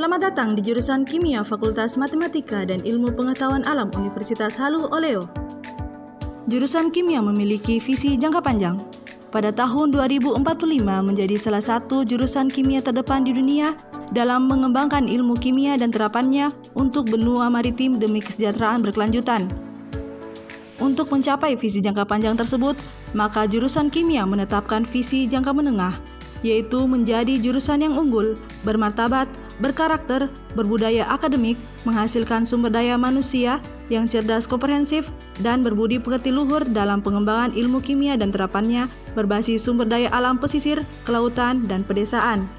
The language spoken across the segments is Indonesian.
Selamat datang di jurusan Kimia Fakultas Matematika dan Ilmu Pengetahuan Alam Universitas Haluh Oleo. Jurusan Kimia memiliki visi jangka panjang. Pada tahun 2045 menjadi salah satu jurusan kimia terdepan di dunia dalam mengembangkan ilmu kimia dan terapannya untuk benua maritim demi kesejahteraan berkelanjutan. Untuk mencapai visi jangka panjang tersebut, maka jurusan kimia menetapkan visi jangka menengah, yaitu menjadi jurusan yang unggul, bermartabat, berkarakter, berbudaya akademik, menghasilkan sumber daya manusia yang cerdas komprehensif, dan berbudi pekerti luhur dalam pengembangan ilmu kimia dan terapannya berbasis sumber daya alam pesisir, kelautan, dan pedesaan.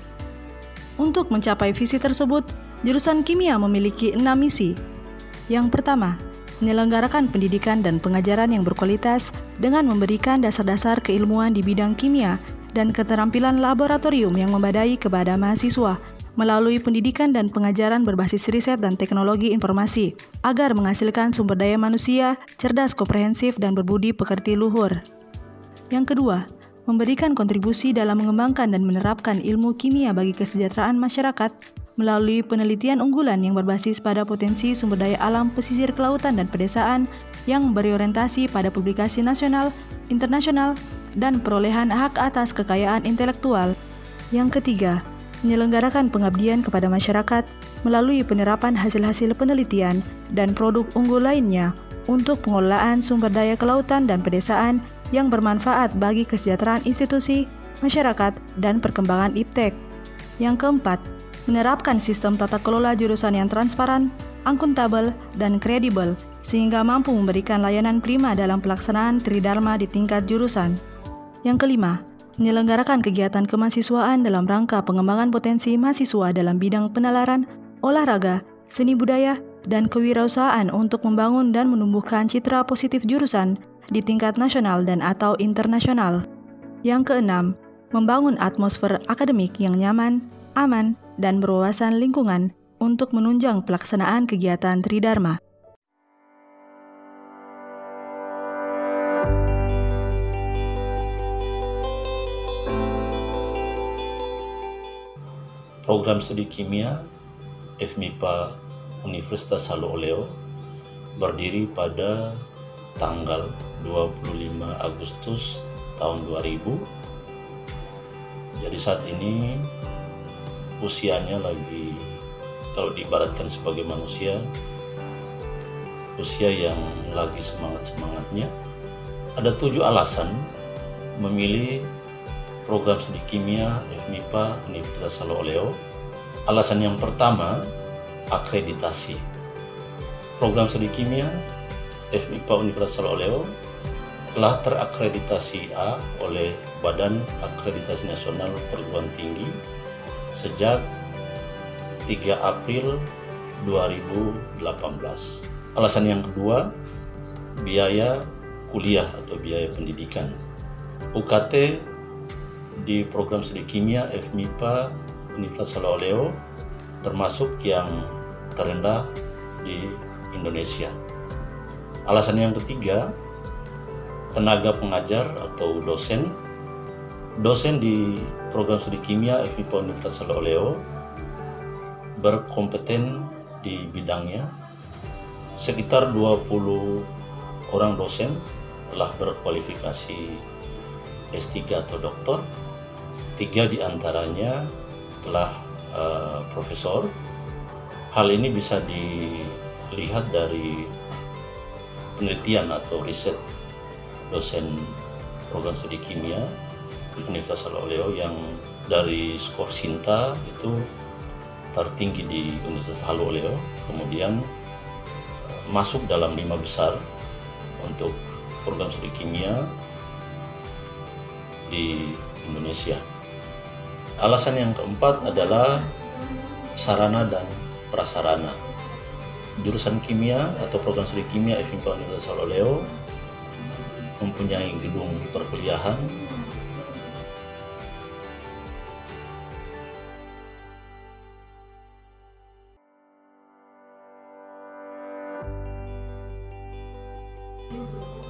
Untuk mencapai visi tersebut, jurusan kimia memiliki 6 misi. Yang pertama, menyelenggarakan pendidikan dan pengajaran yang berkualitas dengan memberikan dasar-dasar keilmuan di bidang kimia dan keterampilan laboratorium yang memadai kepada mahasiswa melalui pendidikan dan pengajaran berbasis riset dan teknologi informasi, agar menghasilkan sumber daya manusia, cerdas komprehensif, dan berbudi pekerti luhur. Yang kedua, memberikan kontribusi dalam mengembangkan dan menerapkan ilmu kimia bagi kesejahteraan masyarakat melalui penelitian unggulan yang berbasis pada potensi sumber daya alam pesisir kelautan dan pedesaan yang berorientasi pada publikasi nasional, internasional, dan perolehan hak atas kekayaan intelektual. Yang ketiga, menyelenggarakan pengabdian kepada masyarakat melalui penerapan hasil-hasil penelitian dan produk unggul lainnya untuk pengelolaan sumber daya kelautan dan pedesaan yang bermanfaat bagi kesejahteraan institusi, masyarakat, dan perkembangan iptek. Yang keempat, menerapkan sistem tata kelola jurusan yang transparan, akuntabel, dan kredibel sehingga mampu memberikan layanan prima dalam pelaksanaan tridharma di tingkat jurusan. Yang kelima, menyelenggarakan kegiatan kemahasiswaan dalam rangka pengembangan potensi mahasiswa dalam bidang penalaran, olahraga, seni budaya, dan kewirausahaan untuk membangun dan menumbuhkan citra positif jurusan di tingkat nasional dan atau internasional. Yang keenam, membangun atmosfer akademik yang nyaman, aman, dan berwawasan lingkungan untuk menunjang pelaksanaan kegiatan tridharma. Program Studi Kimia FMIPA Universitas Haluh Oleo berdiri pada tanggal 25 Agustus tahun 2000. Jadi saat ini usianya lagi, kalau diibaratkan sebagai manusia, usia yang lagi semangat-semangatnya. Ada 7 alasan memilih program studi kimia FMIPA Universitas Haluh Oleo. Alasan yang pertama, akreditasi. Program studi kimia FMIPA Universitas Haluh Oleo telah terakreditasi A oleh Badan Akreditasi Nasional Perguruan Tinggi sejak 3 April 2018. Alasan yang kedua, biaya kuliah atau biaya pendidikan. UKT di program studi kimia FMIPA Universitas Haluh Oleo termasuk yang terendah di Indonesia. Alasan yang ketiga, tenaga pengajar atau dosen. Dosen di program studi kimia FMIPA Universitas Haluh Oleo berkompeten di bidangnya. Sekitar 20 orang dosen telah berkualifikasi S3 atau doktor. 3 diantaranya telah profesor. Hal ini bisa dilihat dari penelitian atau riset dosen program studi kimia Universitas Haluh Oleo yang dari skor Sinta itu tertinggi di Universitas Haluh Oleo, kemudian masuk dalam 5 besar untuk program studi kimia di Indonesia. Alasan yang keempat adalah sarana dan prasarana. Jurusan kimia atau program studi kimia FMIPA Universitas Haluh Oleo mempunyai gedung perkuliahan,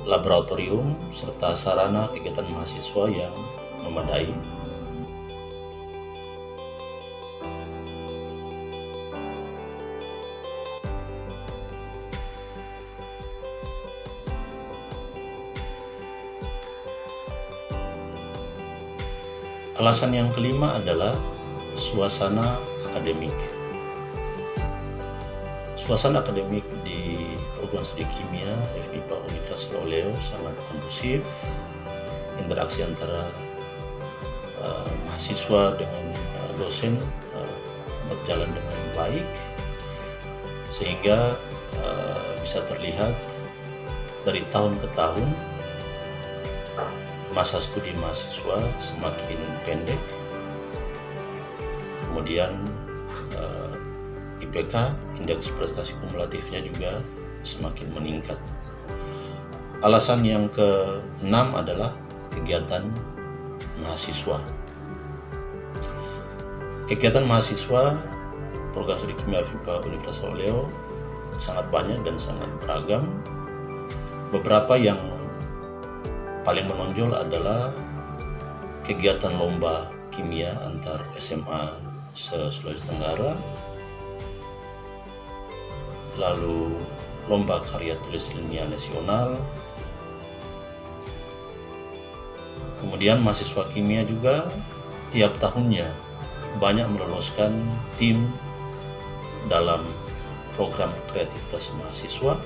laboratorium, serta sarana kegiatan mahasiswa yang memadai. Alasan yang kelima adalah suasana akademik. Suasana akademik di program studi kimia FMIPA Universitas Halus Oleo sangat kondusif. Interaksi antara mahasiswa dengan dosen berjalan dengan baik, sehingga bisa terlihat dari tahun ke tahun masa studi mahasiswa semakin pendek, kemudian IPK, indeks prestasi kumulatifnya juga semakin meningkat. Alasan yang keenam adalah kegiatan mahasiswa. Kegiatan mahasiswa program studi kimia FMIPA Universitas Halus Oleo sangat banyak dan sangat beragam. Beberapa yang paling menonjol adalah kegiatan lomba kimia antar SMA se-Sulawesi Tenggara, lalu lomba karya tulis ilmiah nasional. Kemudian mahasiswa kimia juga tiap tahunnya banyak meloloskan tim dalam program kreativitas mahasiswa.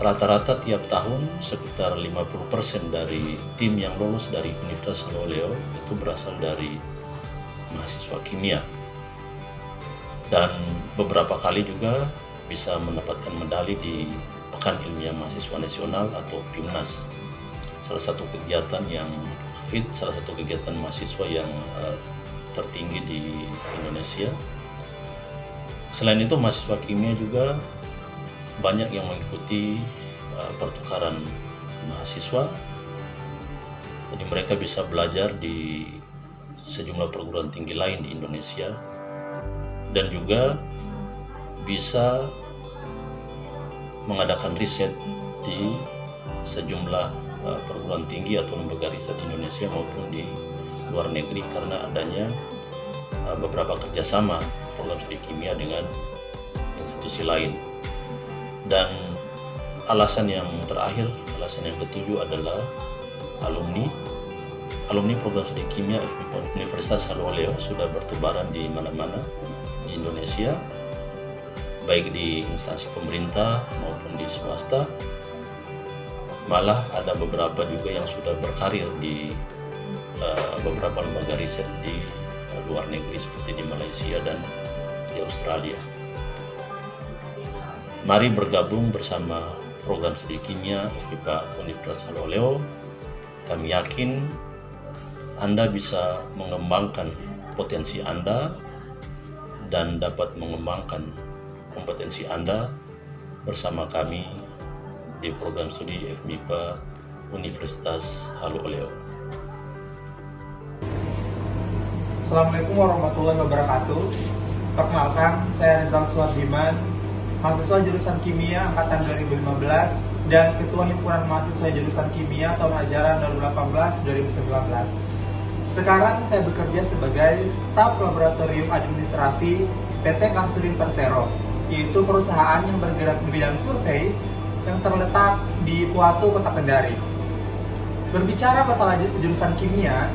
Rata-rata tiap tahun sekitar 50% dari tim yang lolos dari Universitas Halus Oleo itu berasal dari mahasiswa kimia. Dan beberapa kali juga bisa mendapatkan medali di Pekan Ilmiah Mahasiswa Nasional atau PIMNAS. Salah satu kegiatan mahasiswa yang tertinggi di Indonesia. Selain itu, mahasiswa kimia juga banyak yang mengikuti pertukaran mahasiswa. Jadi mereka bisa belajar di sejumlah perguruan tinggi lain di Indonesia dan juga bisa mengadakan riset di sejumlah perguruan tinggi atau lembaga riset di Indonesia maupun di luar negeri karena adanya beberapa kerjasama program studi kimia dengan institusi lain. Dan alasan yang terakhir, alasan yang ketujuh adalah alumni. Alumni program studi kimia FMIPA Universitas Halus Oleo sudah bertebaran di mana-mana di Indonesia, baik di instansi pemerintah maupun di swasta. Malah ada beberapa juga yang sudah berkarir di beberapa lembaga riset di luar negeri seperti di Malaysia dan di Australia. Mari bergabung bersama program studi kimia FMIPA Universitas Halus Oleo. Kami yakin Anda bisa mengembangkan potensi Anda dan dapat mengembangkan kompetensi Anda bersama kami di program studi FMIPA Universitas Halus Oleo. Assalamualaikum warahmatullahi wabarakatuh. Perkenalkan, saya Rizal Suardiman, mahasiswa jurusan kimia angkatan 2015 dan Ketua Himpunan Mahasiswa Jurusan Kimia tahun ajaran 2018-2019. Sekarang saya bekerja sebagai staf laboratorium administrasi PT Kansurin Persero, yaitu perusahaan yang bergerak di bidang survei yang terletak di Puatu, Kota Kendari. Berbicara masalah jurusan kimia,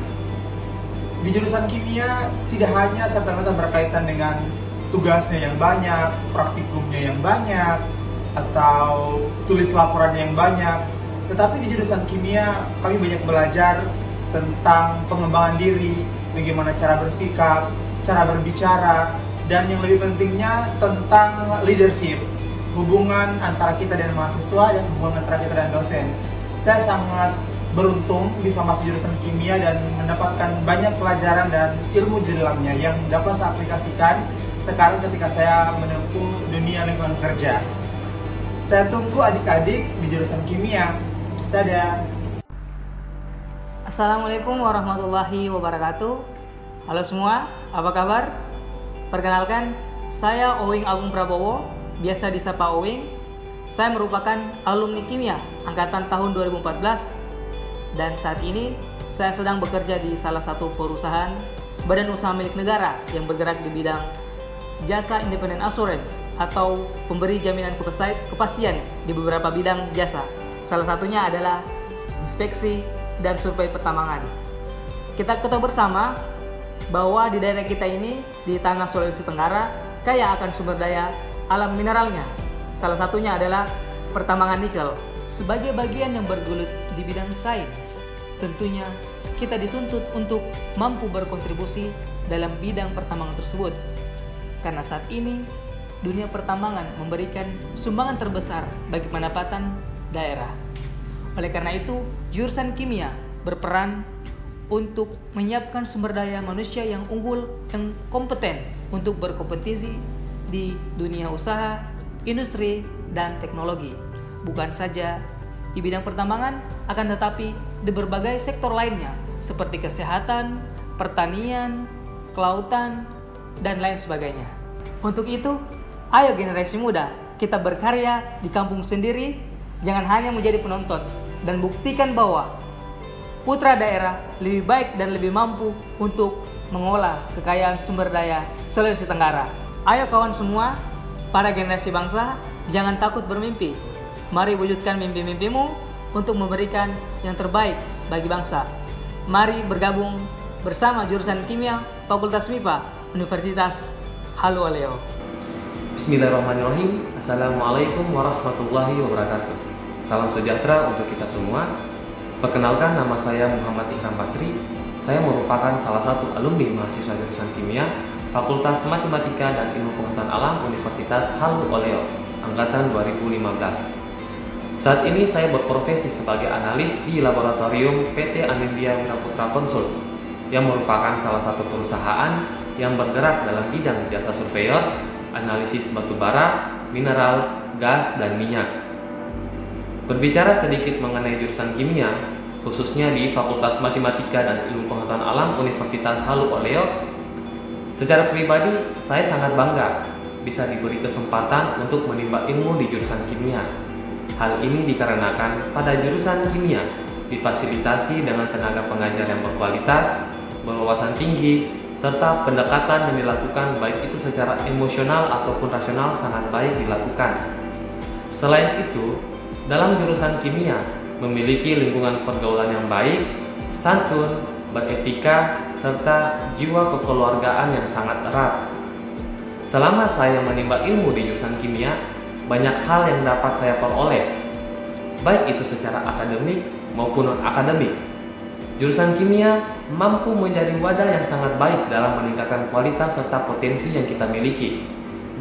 di jurusan kimia tidak hanya serta-merta berkaitan dengan tugasnya yang banyak, praktikumnya yang banyak, atau tulis laporannya yang banyak, tetapi di jurusan kimia kami banyak belajar tentang pengembangan diri, bagaimana cara bersikap, cara berbicara, dan yang lebih pentingnya tentang leadership, hubungan antara kita dan mahasiswa dan hubungan antara kita dan dosen. Saya sangat beruntung bisa masuk jurusan kimia dan mendapatkan banyak pelajaran dan ilmu di dalamnya yang dapat saya aplikasikan sekarang ketika saya menempuh dunia lingkungan kerja. Saya tunggu adik-adik di jurusan kimia. Dadah. Assalamualaikum warahmatullahi wabarakatuh. Halo semua, apa kabar? Perkenalkan, saya Owing Agung Prabowo, biasa disapa Owing. Saya merupakan alumni kimia angkatan tahun 2014 dan saat ini saya sedang bekerja di salah satu perusahaan badan usaha milik negara yang bergerak di bidang jasa independent assurance atau pemberi jaminan kepastian di beberapa bidang jasa. Salah satunya adalah inspeksi dan survei pertambangan. Kita ketahui bersama bahwa di daerah kita ini, di tanah Sulawesi Tenggara, kaya akan sumber daya alam mineralnya. Salah satunya adalah pertambangan nikel. Sebagai bagian yang bergelut di bidang sains, tentunya kita dituntut untuk mampu berkontribusi dalam bidang pertambangan tersebut. Karena saat ini, dunia pertambangan memberikan sumbangan terbesar bagi pendapatan daerah. Oleh karena itu, jurusan kimia berperan untuk menyiapkan sumber daya manusia yang unggul, yang kompeten untuk berkompetisi di dunia usaha, industri, dan teknologi. Bukan saja di bidang pertambangan, akan tetapi di berbagai sektor lainnya seperti kesehatan, pertanian, kelautan, dan lain sebagainya. Untuk itu, ayo generasi muda, kita berkarya di kampung sendiri, jangan hanya menjadi penonton, dan buktikan bahwa putra daerah lebih baik dan lebih mampu untuk mengolah kekayaan sumber daya Sulawesi Tenggara. Ayo kawan semua, para generasi bangsa, jangan takut bermimpi. Mari wujudkan mimpi-mimpimu untuk memberikan yang terbaik bagi bangsa. Mari bergabung bersama jurusan Kimia Fakultas MIPA Universitas Halu Oleo. Bismillahirrahmanirrahim. Assalamualaikum warahmatullahi wabarakatuh. Salam sejahtera untuk kita semua. Perkenalkan, nama saya Muhammad Ikram Basri. Saya merupakan salah satu alumni mahasiswa jurusan Kimia Fakultas Matematika dan Ilmu Pengetahuan Alam Universitas Halu Oleo angkatan 2015. Saat ini saya berprofesi sebagai analis di laboratorium PT Anindya Wiraputra Consult, yang merupakan salah satu perusahaan yang bergerak dalam bidang jasa surveyor, analisis batu bara, mineral, gas, dan minyak. Berbicara sedikit mengenai jurusan kimia, khususnya di Fakultas Matematika dan Ilmu Pengetahuan Alam Universitas Halu Oleo, secara pribadi saya sangat bangga bisa diberi kesempatan untuk menimba ilmu di jurusan kimia. Hal ini dikarenakan pada jurusan kimia difasilitasi dengan tenaga pengajar yang berkualitas, berwawasan tinggi, serta pendekatan yang dilakukan baik itu secara emosional ataupun rasional sangat baik dilakukan. Selain itu, dalam jurusan kimia memiliki lingkungan pergaulan yang baik, santun, beretika, serta jiwa kekeluargaan yang sangat erat. Selama saya menimba ilmu di jurusan kimia, banyak hal yang dapat saya peroleh, baik itu secara akademik maupun non-akademik. Jurusan kimia mampu menjadi wadah yang sangat baik dalam meningkatkan kualitas serta potensi yang kita miliki.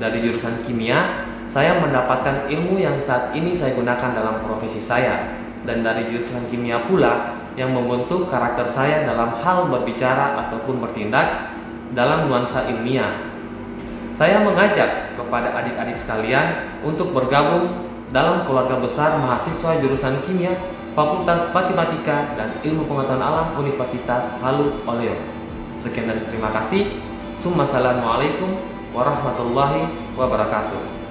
Dari jurusan kimia, saya mendapatkan ilmu yang saat ini saya gunakan dalam profesi saya, dan dari jurusan kimia pula yang membentuk karakter saya dalam hal berbicara ataupun bertindak dalam nuansa ilmiah. Saya mengajak kepada adik-adik sekalian untuk bergabung dalam keluarga besar mahasiswa jurusan kimia Fakultas Matematika dan Ilmu Pengetahuan Alam Universitas Halu Oleo. Sekian dan terima kasih. Assalamualaikum warahmatullahi wabarakatuh.